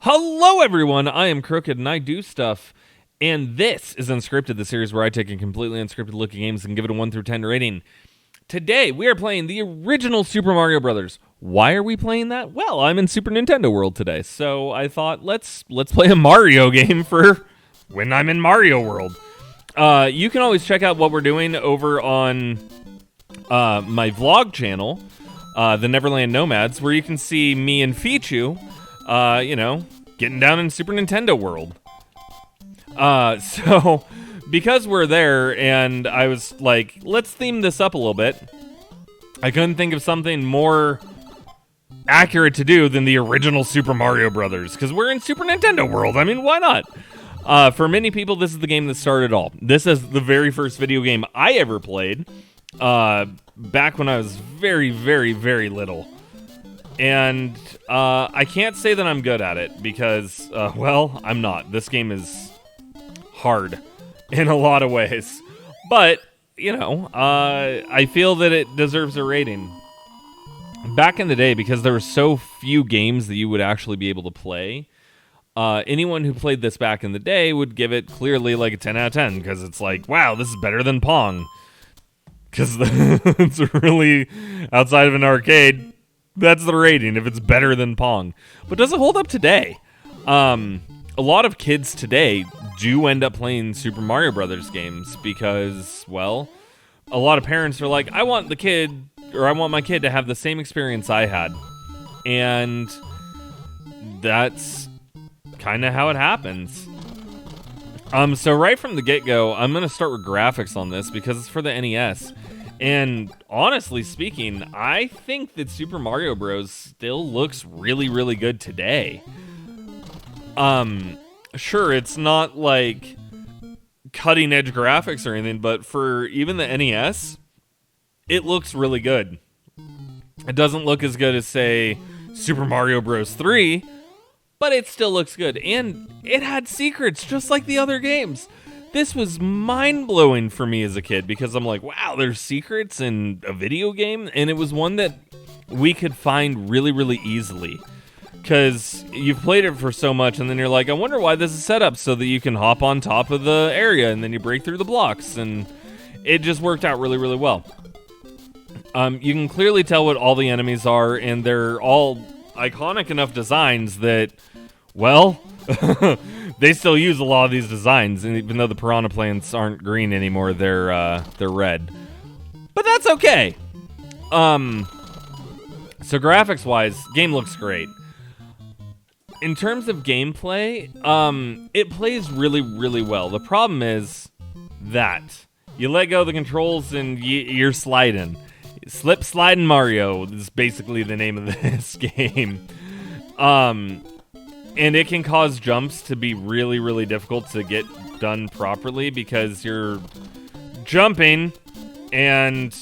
Hello, everyone. I am Krooked, and I do stuff. And this is Unscripted, the series where I take a completely unscripted look at games and give it a 1 through 10 rating. Today, we are playing the original Super Mario Brothers. Why are we playing that? Well, I'm in Super Nintendo World today, so I thought let's play a Mario game for when I'm in Mario World. You can always check out what we're doing over on my vlog channel, the Neverland Nomads, where you can see me and Fichu, getting down in Super Nintendo World. So because we're there and I was like, let's theme this up a little bit, I couldn't think of something more accurate to do than the original Super Mario Brothers, because we're in Super Nintendo World. I mean, why not? For many people, this is the game that started it all. This is the very first video game I ever played, back when I was very, very, very little. And I can't say that I'm good at it because, well, I'm not. This game is hard in a lot of ways. But, I feel that it deserves a rating. Back in the day, because there were so few games that you would actually be able to play, anyone who played this back in the day would give it clearly like a 10 out of 10, because it's like, wow, this is better than Pong. Because it's really, outside of an arcade, that's the rating, if it's better than Pong. But does it hold up today? A lot of kids today do end up playing Super Mario Brothers games because, well, a lot of parents are like, I want my kid to have the same experience I had. And that's kind of how it happens. So right from the get-go, I'm going to start with graphics on this because it's for the NES. And honestly speaking, I think that Super Mario Bros. Still looks really, really good today. Sure, it's not like cutting-edge graphics or anything, but for even the NES, it looks really good. It doesn't look as good as, say, Super Mario Bros. 3, but it still looks good. And it had secrets, just like the other games. This was mind-blowing for me as a kid because I'm like, wow, there's secrets in a video game? And it was one that we could find really, really easily. Because you've played it for so much, and then you're like, I wonder why this is set up so that you can hop on top of the area, and then you break through the blocks. And it just worked out really, really well. You can clearly tell what all the enemies are, and they're all iconic enough designs that, well... They still use a lot of these designs, and even though the piranha plants aren't green anymore, they're red. But that's okay. So graphics-wise, game looks great. In terms of gameplay, it plays really, really well. The problem is that you let go of the controls and you're sliding. Slip, sliding Mario is basically the name of this game. And it can cause jumps to be really, really difficult to get done properly because you're jumping and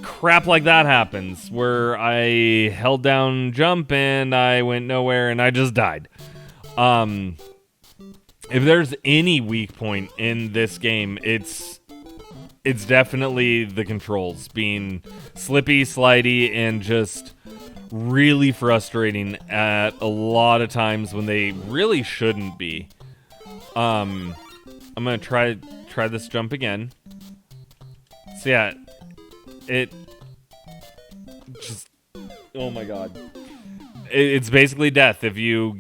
crap like that happens where I held down jump and I went nowhere and I just died. If there's any weak point in this game, it's definitely the controls being slippy, slidey, and just really frustrating at a lot of times when they really shouldn't be. I'm gonna try this jump again. So yeah, it just, oh my god, it's basically death if you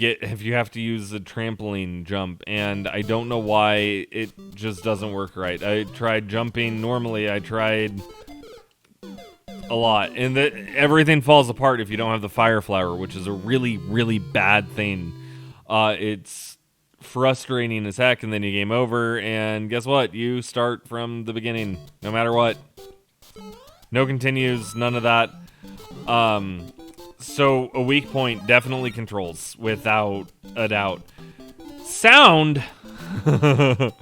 have to use a trampoline jump, and I don't know why it just doesn't work right. I tried jumping normally. I tried a lot, and everything falls apart if you don't have the fire flower, which is a really, really bad thing. It's frustrating as heck, and then you game over, and guess what? You start from the beginning, no matter what. No continues, none of that. So a weak point, definitely controls, without a doubt. Sound! They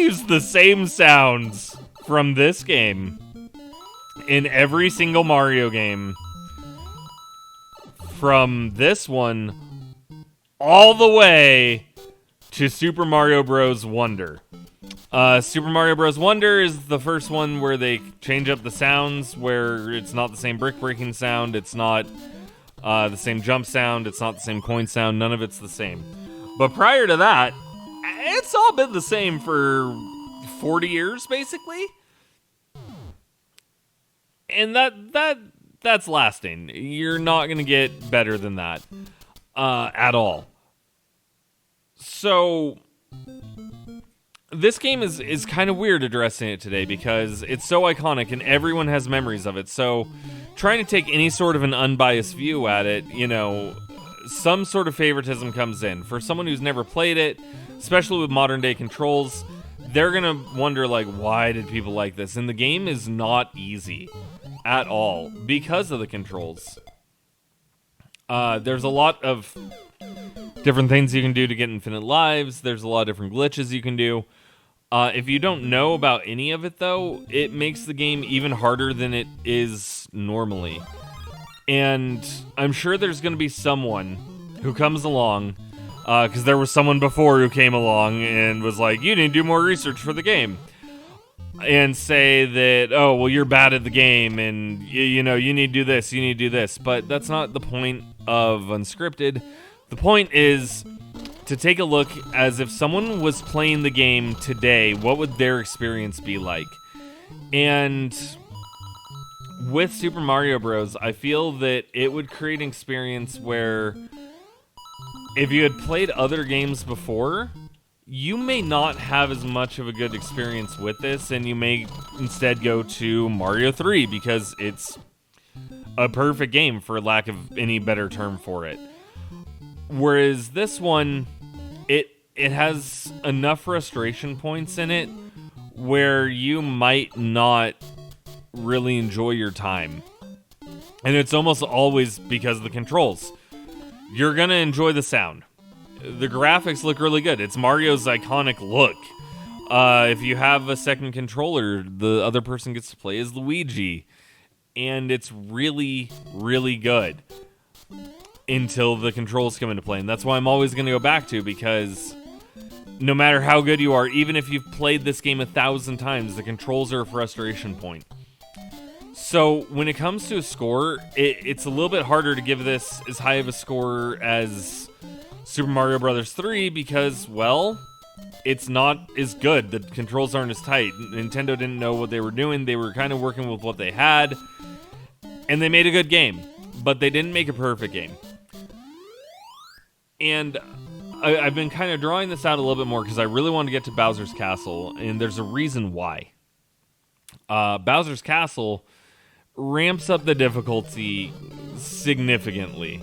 use the same sounds from this game in every single Mario game, from this one all the way to Super Mario Bros. Wonder. Super Mario Bros. Wonder is the first one where they change up the sounds, where it's not the same brick breaking sound, it's not the same jump sound. It's not the same coin sound. None of it's the same. But prior to that, it's all been the same for 40 years, basically. And that's lasting. You're not going to get better than that at all. So this game is kind of weird addressing it today because it's so iconic and everyone has memories of it. So trying to take any sort of an unbiased view at it, some sort of favoritism comes in. For someone who's never played it, especially with modern day controls, they're going to wonder, like, why did people like this? And the game is not easy at all because of the controls. There's a lot of different things you can do to get infinite lives. There's a lot of different glitches you can do. If you don't know about any of it, though, it makes the game even harder than it is normally. And I'm sure there's going to be someone who comes along, because there was someone before who came along and was like, you need to do more research for the game. And say that, oh, well, you're bad at the game, and, you need to do this, you need to do this. But that's not the point of Unscripted. The point is to take a look as if someone was playing the game today, what would their experience be like? And with Super Mario Bros., I feel that it would create an experience where if you had played other games before, you may not have as much of a good experience with this, and you may instead go to Mario 3 because it's a perfect game, for lack of any better term for it. Whereas this one, it has enough frustration points in it where you might not really enjoy your time. And it's almost always because of the controls. You're going to enjoy the sound. The graphics look really good. It's Mario's iconic look. If you have a second controller, the other person gets to play as Luigi. And it's really, really good until the controls come into play. And that's why I'm always going to go back to, because no matter how good you are, even if you've played this game 1,000 times, the controls are a frustration point. So when it comes to a score, it's a little bit harder to give this as high of a score as Super Mario Bros. 3 because, well, it's not as good. The controls aren't as tight. Nintendo didn't know what they were doing. They were kind of working with what they had, and they made a good game, but they didn't make a perfect game. And I've been kind of drawing this out a little bit more because I really want to get to Bowser's Castle, and there's a reason why. Bowser's Castle ramps up the difficulty significantly.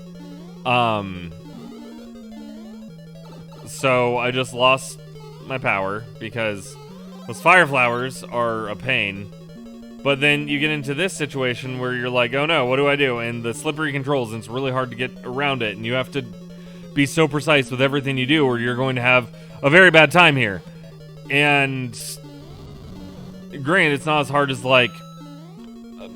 So I just lost my power because those fire flowers are a pain. But then you get into this situation where you're like, oh no, what do I do? And the slippery controls, and it's really hard to get around it. And you have to be so precise with everything you do or you're going to have a very bad time here. And granted, it's not as hard as like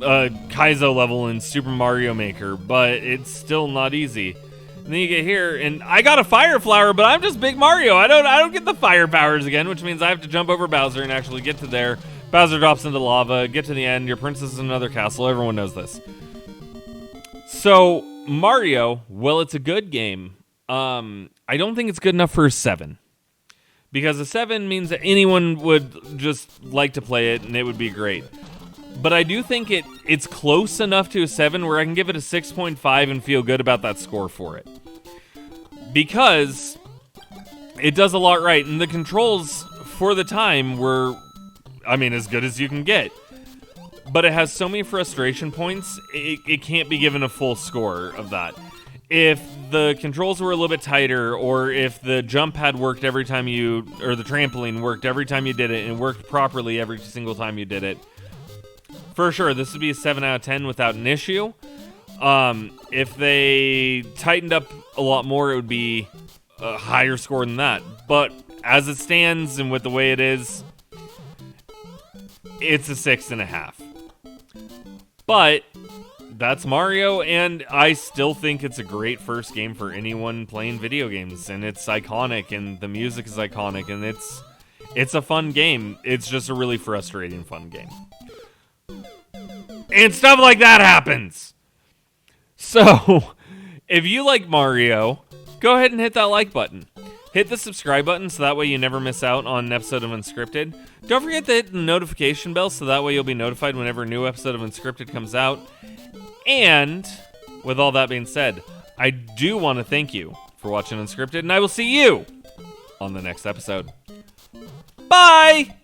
a Kaizo level in Super Mario Maker, but it's still not easy. And then you get here, and I got a fire flower, but I'm just Big Mario. I don't get the fire powers again, which means I have to jump over Bowser and actually get to there. Bowser drops into lava, get to the end, your princess is in another castle. Everyone knows this. So, Mario, well, it's a good game. I don't think it's good enough for a 7. Because a 7 means that anyone would just like to play it, and it would be great. But I do think it's close enough to a 7 where I can give it a 6.5 and feel good about that score for it. Because it does a lot right, and the controls for the time were, as good as you can get. But it has so many frustration points, it can't be given a full score of that. If the controls were a little bit tighter, or if the jump pad worked every time or the trampoline worked every time you did it, and worked properly every single time you did it, for sure, this would be a 7 out of 10 without an issue. If they tightened up a lot more, it would be a higher score than that. But as it stands and with the way it is, it's a 6.5. But that's Mario, and I still think it's a great first game for anyone playing video games. And it's iconic, and the music is iconic, and it's a fun game. It's just a really frustrating fun game. And stuff like that happens. So, if you like Mario, go ahead and hit that like button. Hit the subscribe button so that way you never miss out on an episode of Unscripted. Don't forget to hit the notification bell so that way you'll be notified whenever a new episode of Unscripted comes out. And with all that being said, I do want to thank you for watching Unscripted, and I will see you on the next episode. Bye!